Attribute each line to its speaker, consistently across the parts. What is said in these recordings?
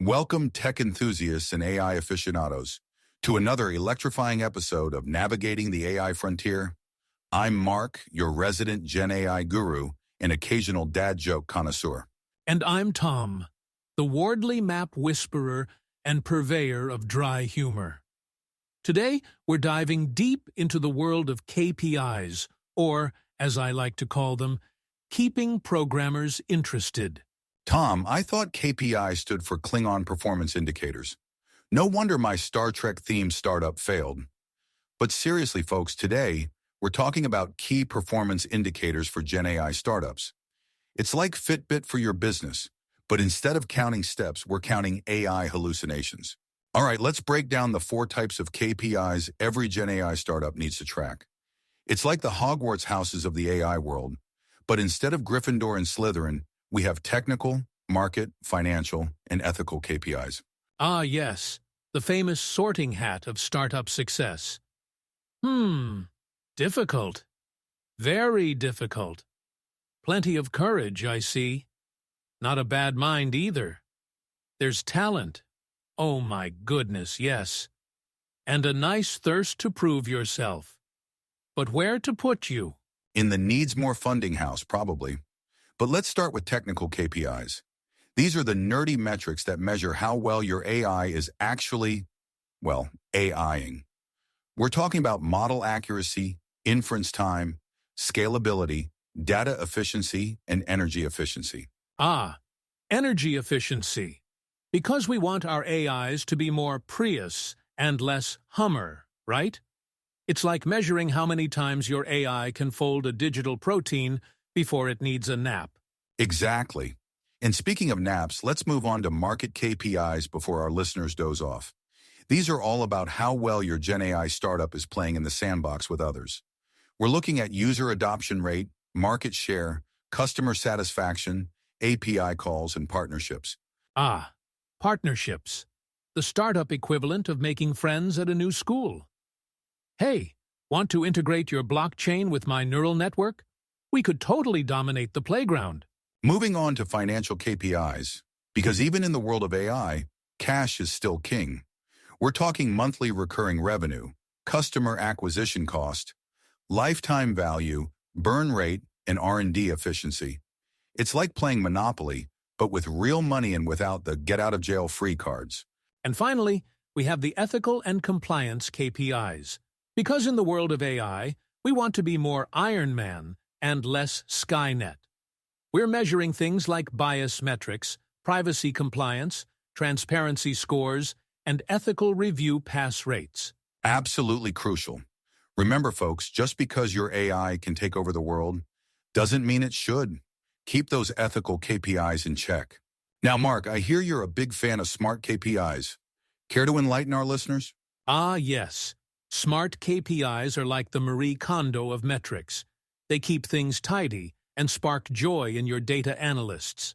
Speaker 1: Welcome, tech enthusiasts and AI aficionados, to another electrifying episode of Navigating the AI Frontier. I'm Mark, your resident GenAI guru and occasional dad joke connoisseur.
Speaker 2: And I'm Tom, the Wardley Map whisperer and purveyor of dry humor. Today, we're diving deep into the world of KPIs, or, as I like to call them, keeping programmers interested.
Speaker 1: Tom, I thought KPI stood for Klingon Performance Indicators. No wonder my Star Trek-themed startup failed. But seriously, folks, today, we're talking about key performance indicators for GenAI startups. It's like Fitbit for your business, but instead of counting steps, we're counting AI hallucinations. All right, let's break down the 4 types of KPIs every GenAI startup needs to track. It's like the Hogwarts houses of the AI world, but instead of Gryffindor and Slytherin, we have technical, market, financial, and ethical KPIs.
Speaker 2: Ah, yes, the famous sorting hat of startup success. Difficult. Very difficult. Plenty of courage, I see. Not a bad mind either. There's talent. Oh my goodness, yes. And a nice thirst to prove yourself. But where to put you?
Speaker 1: In the needs more funding house, probably. But let's start with technical KPIs. These are the nerdy metrics that measure how well your AI is actually, AIing. We're talking about model accuracy, inference time, scalability, data efficiency, and energy efficiency.
Speaker 2: Ah, energy efficiency. Because we want our AIs to be more Prius and less Hummer, right? It's like measuring how many times your AI can fold a digital protein before it needs a nap.
Speaker 1: Exactly. And speaking of naps, let's move on to market KPIs before our listeners doze off. These are all about how well your GenAI startup is playing in the sandbox with others. We're looking at user adoption rate, market share, customer satisfaction, API calls, and partnerships.
Speaker 2: Ah, partnerships. The startup equivalent of making friends at a new school. Hey, want to integrate your blockchain with my neural network? We could totally dominate the playground.
Speaker 1: Moving on to financial KPIs, because even in the world of AI, cash is still king. We're talking monthly recurring revenue, customer acquisition cost, lifetime value, burn rate, and R&D efficiency. It's like playing Monopoly, but with real money and without the get-out-of-jail-free cards.
Speaker 2: And finally, we have the ethical and compliance KPIs. Because in the world of AI, we want to be more Iron Man and less Skynet. We're measuring things like bias metrics, privacy compliance, transparency scores, and ethical review pass rates.
Speaker 1: Absolutely crucial. Remember, folks, just because your AI can take over the world doesn't mean it should. Keep those ethical KPIs in check. Now, Mark, I hear you're a big fan of smart KPIs. Care to enlighten our listeners?
Speaker 2: Ah, yes. Smart KPIs are like the Marie Kondo of metrics. They keep things tidy and spark joy in your data analysts.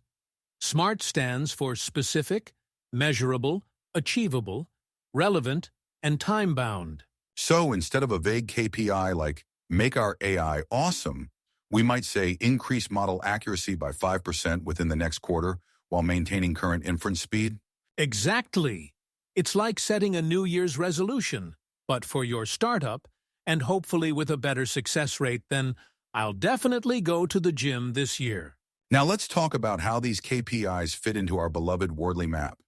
Speaker 2: SMART stands for specific, measurable, achievable, relevant, and time-bound.
Speaker 1: So instead of a vague KPI like make our AI awesome, we might say increase model accuracy by 5% within the next quarter while maintaining current inference speed?
Speaker 2: Exactly. It's like setting a New Year's resolution, but for your startup, and hopefully with a better success rate than I'll definitely go to the gym this year.
Speaker 1: Now let's talk about how these KPIs fit into our beloved Wardley Map.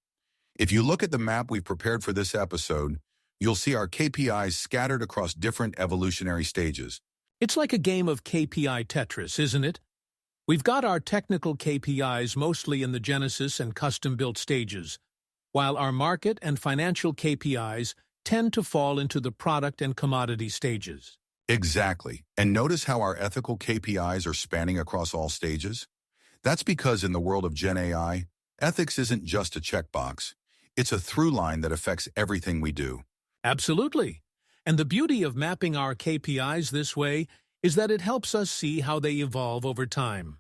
Speaker 1: If you look at the map we've prepared for this episode, you'll see our KPIs scattered across different evolutionary stages.
Speaker 2: It's like a game of KPI Tetris, isn't it? We've got our technical KPIs mostly in the Genesis and custom-built stages, while our market and financial KPIs tend to fall into the product and commodity stages.
Speaker 1: Exactly. And notice how our ethical KPIs are spanning across all stages? That's because in the world of GenAI, ethics isn't just a checkbox. It's a through line that affects everything we do.
Speaker 2: Absolutely. And the beauty of mapping our KPIs this way is that it helps us see how they evolve over time.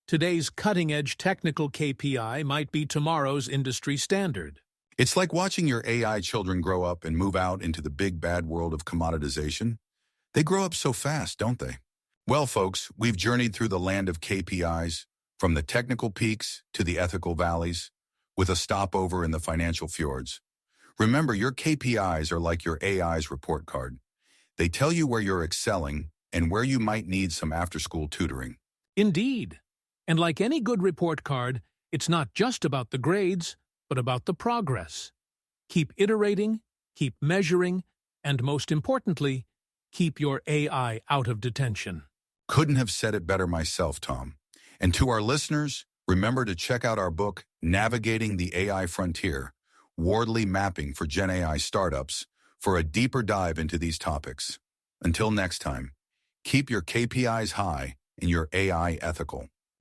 Speaker 2: Today's cutting-edge technical KPI might be tomorrow's industry standard.
Speaker 1: It's like watching your AI children grow up and move out into the big bad world of commoditization. They grow up so fast, don't they? Well, folks, we've journeyed through the land of KPIs, from the technical peaks to the ethical valleys. with a stopover in the financial fjords. Remember, your KPIs are like your AI's report card. They tell you where you're excelling and where you might need some after-school tutoring.
Speaker 2: Indeed. And like any good report card, it's not just about the grades, but about the progress. Keep iterating, keep measuring, and most importantly, keep your AI out of detention.
Speaker 1: Couldn't have said it better myself, Tom. And to our listeners, remember to check out our book, Navigating the AI Frontier, Wardley Mapping for GenAI Startups, for a deeper dive into these topics. Until next time, keep your KPIs high and your AI ethical.